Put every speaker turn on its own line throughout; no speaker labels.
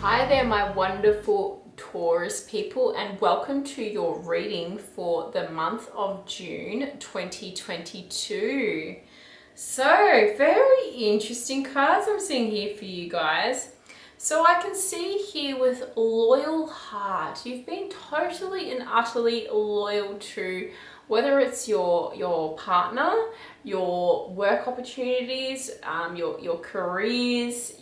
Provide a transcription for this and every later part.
Hi there, my wonderful Taurus people, and welcome to your reading for the month of June 2022. So, very interesting cards I'm seeing here for you guys. So I can see here with loyal heart, you've been totally and utterly loyal to whether it's your partner, your work opportunities, your careers,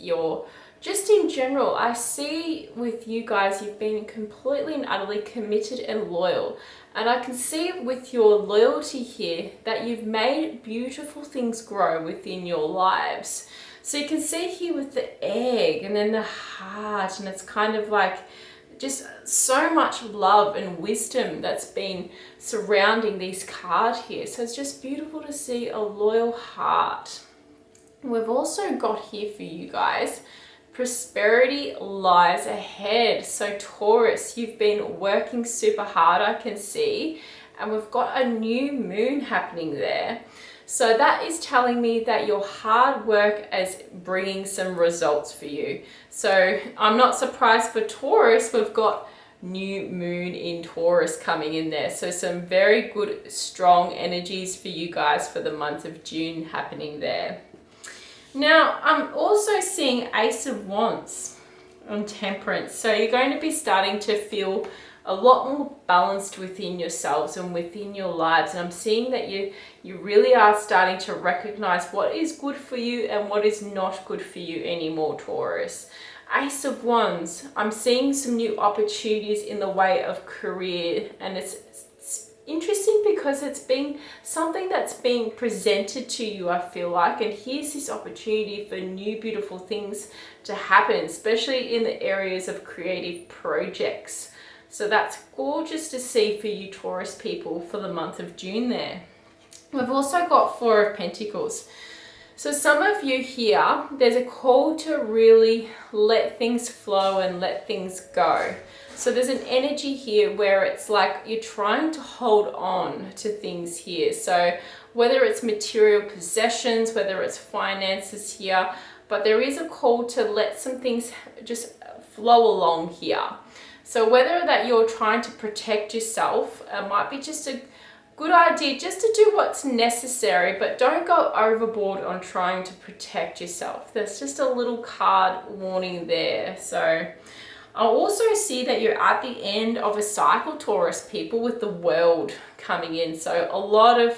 just in general. I see with you guys, you've been completely and utterly committed and loyal. And I can see with your loyalty here that you've made beautiful things grow within your lives. So you can see here with the egg and then the heart, and it's kind of like just so much love and wisdom that's been surrounding these cards here. So it's just beautiful to see a loyal heart. We've also got here for you guys, prosperity lies ahead. So Taurus, you've been working super hard, I can see, and we've got a new moon happening there. So that is telling me that your hard work is bringing some results for you. So I'm not surprised for Taurus, we've got new moon in Taurus coming in there. So some very good, strong energies for you guys for the month of June happening there. Now, I'm also seeing Ace of Wands on Temperance. So you're going to be starting to feel a lot more balanced within yourselves and within your lives. And I'm seeing that you really are starting to recognize what is good for you and what is not good for you anymore, Taurus. Ace of Wands, I'm seeing some new opportunities in the way of career, and it's interesting because it's been something that's being presented to you, I feel like, and here's this opportunity for new beautiful things to happen, especially in the areas of creative projects. So that's gorgeous to see for you Taurus people for the month of June there. We've also got Four of Pentacles. So some of you here, there's a call to really let things flow and let things go. So there's an energy here where it's like you're trying to hold on to things here. So whether it's material possessions, whether it's finances here, but there is a call to let some things just flow along here. So whether that you're trying to protect yourself, it might be just a good idea just to do what's necessary, but don't go overboard on trying to protect yourself. There's just a little card warning there. So I'll also see that you're at the end of a cycle, Taurus people, with the World coming in. So a lot of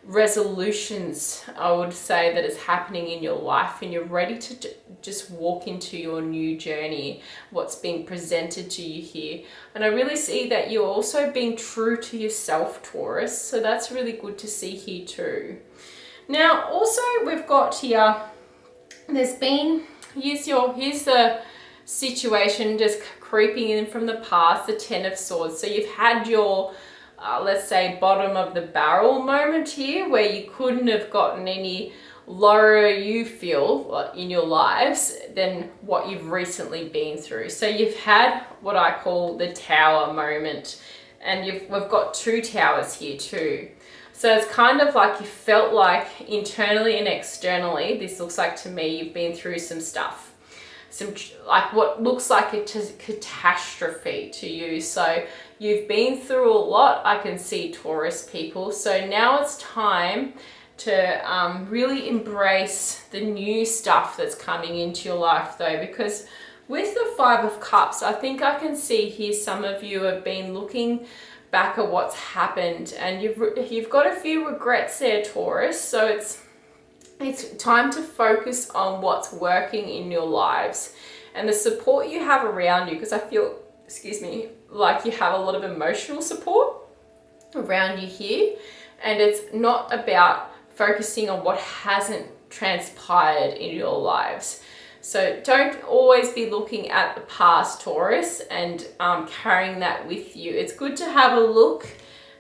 resolutions, I would say, that is happening in your life, and you're ready to just walk into your new journey, what's being presented to you here. And I really see that you're also being true to yourself, Taurus. So that's really good to see here too. Now, also we've got here, here's the situation just creeping in from the past, the Ten of Swords. So you've had your let's say bottom of the barrel moment here, where you couldn't have gotten any lower, you feel, in your lives than what you've recently been through. So you've had what I call the tower moment, and we've got two towers here too. So it's kind of like you felt like internally and externally, this looks like to me you've been through some stuff. Some like what looks like a catastrophe to you. So you've been through a lot, I can see, Taurus people. So now it's time to really embrace the new stuff that's coming into your life though, because with the Five of Cups, I think I can see here some of you have been looking back at what's happened, and you've got a few regrets there, Taurus. So it's time to focus on what's working in your lives and the support you have around you, because I feel, like you have a lot of emotional support around you here, and it's not about focusing on what hasn't transpired in your lives. So don't always be looking at the past, Taurus, and carrying that with you. It's good to have a look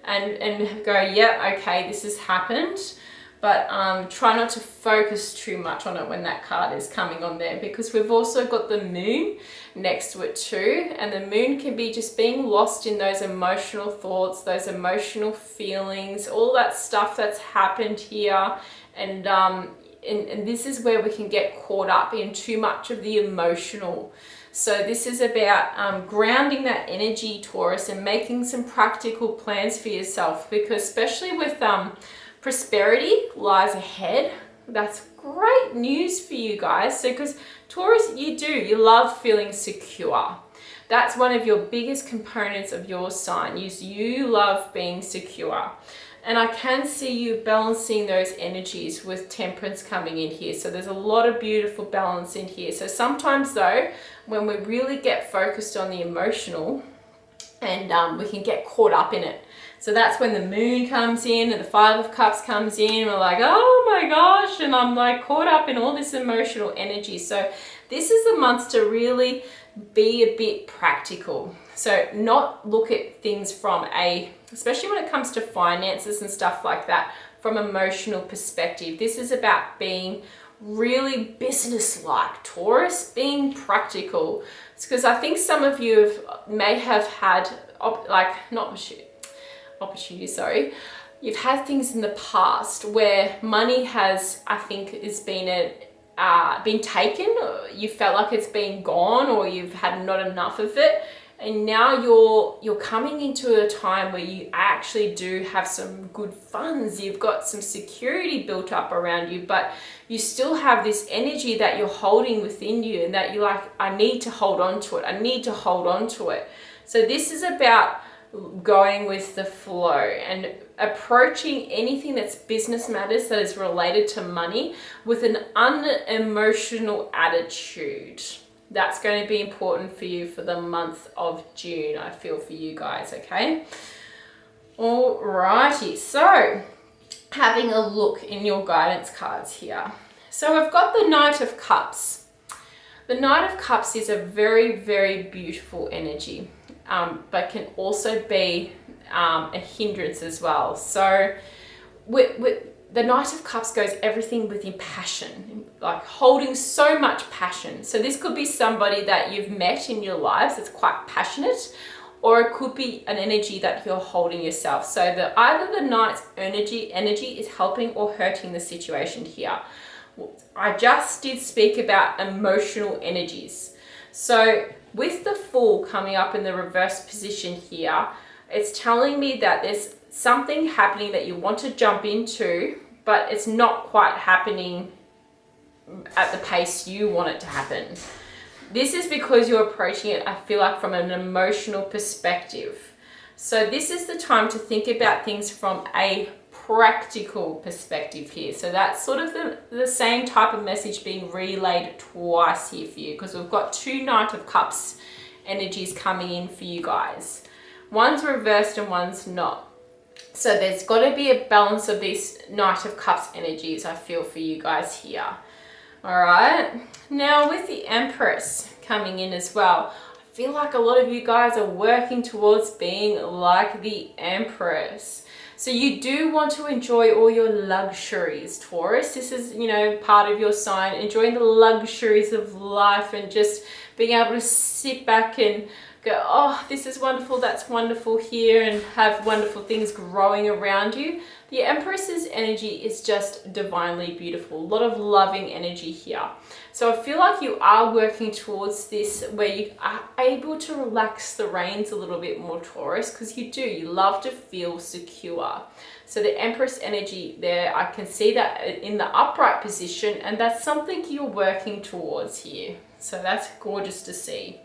and go, yeah, okay, this has happened. But try not to focus too much on it when that card is coming on there, because we've also got the moon next to it too. And the moon can be just being lost in those emotional thoughts, those emotional feelings, all that stuff that's happened here. And and this is where we can get caught up in too much of the emotional. So this is about grounding that energy, Taurus, and making some practical plans for yourself, because especially with prosperity lies ahead. That's great news for you guys. So because Taurus, you love feeling secure. That's one of your biggest components of your sign. You love being secure. And I can see you balancing those energies with Temperance coming in here. So there's a lot of beautiful balance in here. So sometimes though, when we really get focused on the emotional, and we can get caught up in it. So that's when the moon comes in and the Five of Cups comes in. We're like, oh my gosh, and I'm like caught up in all this emotional energy. So this is the month to really be a bit practical. So not look at things from especially when it comes to finances and stuff like that, from emotional perspective. This is about being really business-like, Taurus, being practical. It's because I think some of you may have had you've had things in the past where money has, I think, is been taken, or you felt like it's been gone, or you've had not enough of it, and now you're coming into a time where you actually do have some good funds. You've got some security built up around you, but you still have this energy that you're holding within you, and that you're like, I need to hold on to it. I need to hold on to it. So this is about going with the flow and approaching anything that's business matters that is related to money with an unemotional attitude. That's going to be important for you for the month of June, I feel, for you guys, okay? Alrighty, so having a look in your guidance cards here. So I've got the Knight of Cups. The Knight of Cups is a very, very beautiful energy, but can also be a hindrance as well. So with the Knight of Cups goes everything within passion, like holding so much passion. So this could be somebody that you've met in your lives that's quite passionate, or it could be an energy that you're holding yourself. So either the Knight's energy is helping or hurting the situation here. I just did speak about emotional energies. So with the Fool coming up in the reverse position here, it's telling me that there's something happening that you want to jump into, but it's not quite happening at the pace you want it to happen. This is because you're approaching it, I feel like, from an emotional perspective. So this is the time to think about things from a practical perspective here. So that's sort of the same type of message being relayed twice here for you, because we've got two Knight of Cups energies coming in for you guys. One's reversed and one's not. So there's got to be a balance of these Knight of Cups energies, I feel, for you guys here. All right. Now with the Empress coming in as well, I feel like a lot of you guys are working towards being like the Empress. So you do want to enjoy all your luxuries, Taurus. This is, part of your sign, enjoying the luxuries of life and just being able to sit back and go, oh, this is wonderful, that's wonderful here, and have wonderful things growing around you. The Empress's energy is just divinely beautiful. A lot of loving energy here. So I feel like you are working towards this where you are able to relax the reins a little bit more, Taurus, because you love to feel secure. So the Empress energy there, I can see that in the upright position, and that's something you're working towards here. So that's gorgeous to see.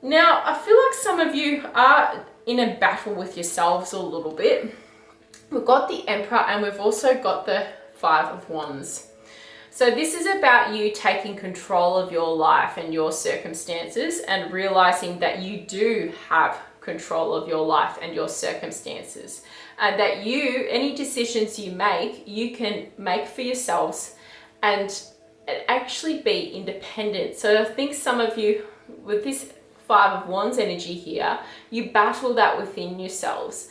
Now, I feel like some of you are in a battle with yourselves a little bit. We've got the Emperor and we've also got the Five of Wands. So this is about you taking control of your life and your circumstances and realizing that you do have control of your life and your circumstances. And that any decisions you can make for yourselves and actually be independent. So I think some of you, with this Five of Wands energy here, you battle that within yourselves.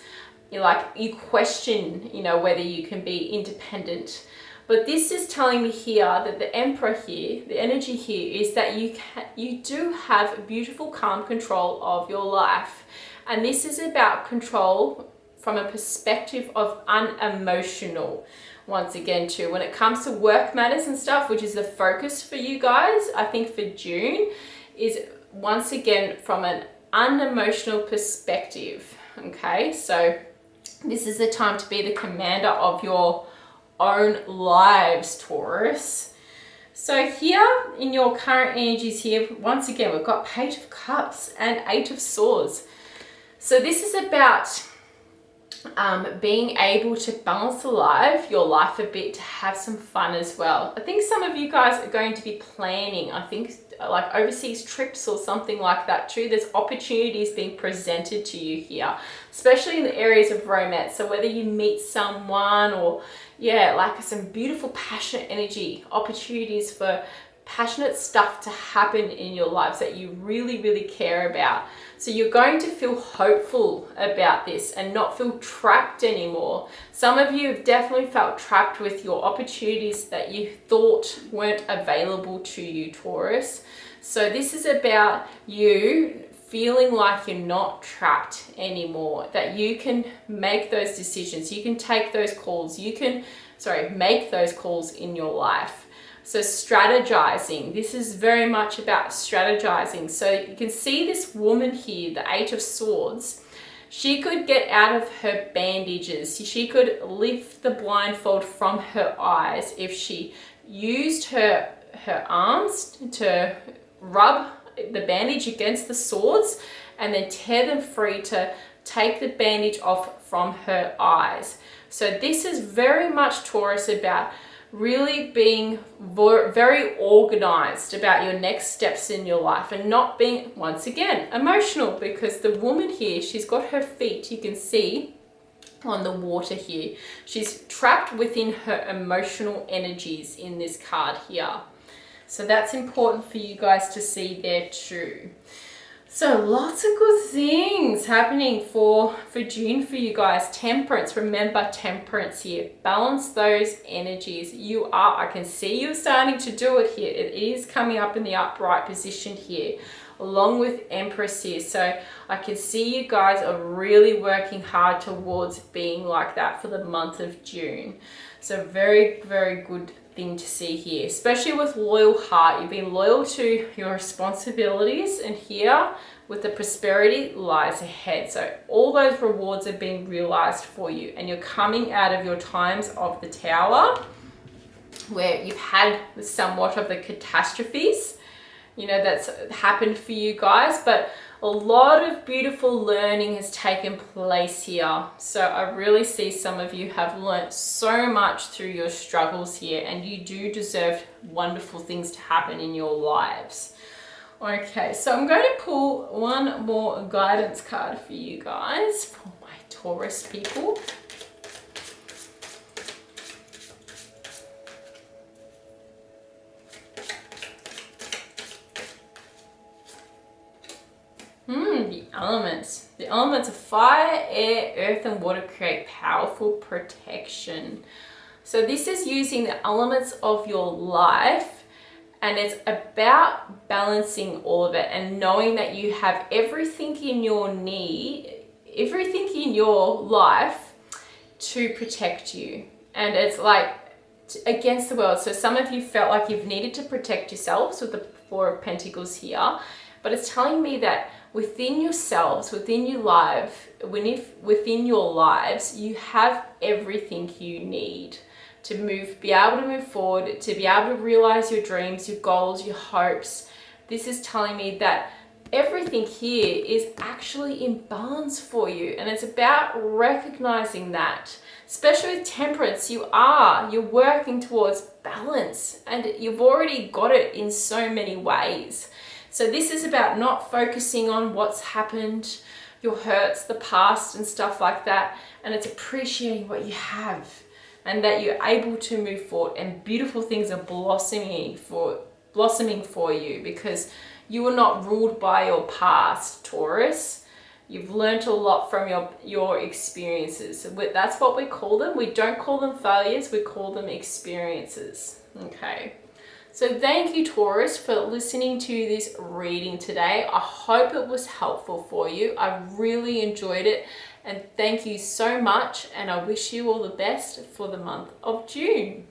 You question, whether you can be independent. But this is telling me here that the Emperor here, the energy here is that you do have beautiful, calm control of your life. And this is about control from a perspective of unemotional. once again too. When it comes to work matters and stuff, which is the focus for you guys, I think for June, is once again from an unemotional perspective. Okay, so this is the time to be the commander of your own lives, Taurus. So here in your current energies here, once again, we've got Page of Cups and Eight of Swords. So this is about being able to balance your life a bit, to have some fun as well. I think some of you guys are going to be planning, I think, like overseas trips or something like that too. There's opportunities being presented to you here, especially in the areas of romance. So whether you meet someone or, yeah, like some beautiful passionate energy, opportunities for passionate stuff to happen in your lives that you really, really care about. So you're going to feel hopeful about this and not feel trapped anymore. Some of you have definitely felt trapped with your opportunities that you thought weren't available to you, Taurus. So this is about you feeling like you're not trapped anymore, that you can make those decisions, you can take those calls, you can, make those calls in your life. So strategizing, this is very much about strategizing. So you can see this woman here, the Eight of Swords. She could get out of her bandages. She could lift the blindfold from her eyes if she used her arms to rub the bandage against the swords and then tear them free to take the bandage off from her eyes. So this is very much, Taurus, about really being very organized about your next steps in your life and not being, once again, emotional, because the woman here, she's got her feet, you can see on the water here. She's trapped within her emotional energies in this card here. So that's important for you guys to see there too. So lots of good things happening for June for you guys. Temperance, remember temperance here. Balance those energies. I can see you starting to do it here. It is coming up in the upright position here, along with Empress here. So I can see you guys are really working hard towards being like that for the month of June. So very, very good thing to see here, especially with loyal heart. You've been loyal to your responsibilities, and here with the prosperity lies ahead. So all those rewards are being realized for you, and you're coming out of your times of the Tower where you've had somewhat of the catastrophes, you know, that's happened for you guys, but a lot of beautiful learning has taken place here. So I really see some of you have learnt so much through your struggles here, and you do deserve wonderful things to happen in your lives. Okay, so I'm going to pull one more guidance card for you guys, for my Taurus people. The elements. The elements of fire, air, earth, and water create powerful protection. So this is using the elements of your life, and it's about balancing all of it and knowing that you have everything in your everything in your life to protect you. And it's like against the world. So some of you felt like you've needed to protect yourselves with the Four of Pentacles here, but it's telling me that within yourselves, within your life, within your lives, you have everything you need to be able to move forward, to be able to realize your dreams, your goals, your hopes. This is telling me that everything here is actually in balance for you, and it's about recognizing that. Especially with temperance, you're working towards balance, and you've already got it in so many ways. So this is about not focusing on what's happened, your hurts, the past and stuff like that. And it's appreciating what you have and that you're able to move forward, and beautiful things are blossoming for you, because you are not ruled by your past, Taurus. You've learned a lot from your experiences. That's what we call them. We don't call them failures, we call them experiences. Okay. So thank you, Taurus, for listening to this reading today. I hope it was helpful for you. I really enjoyed it, And thank you so much, and I wish you all the best for the month of June.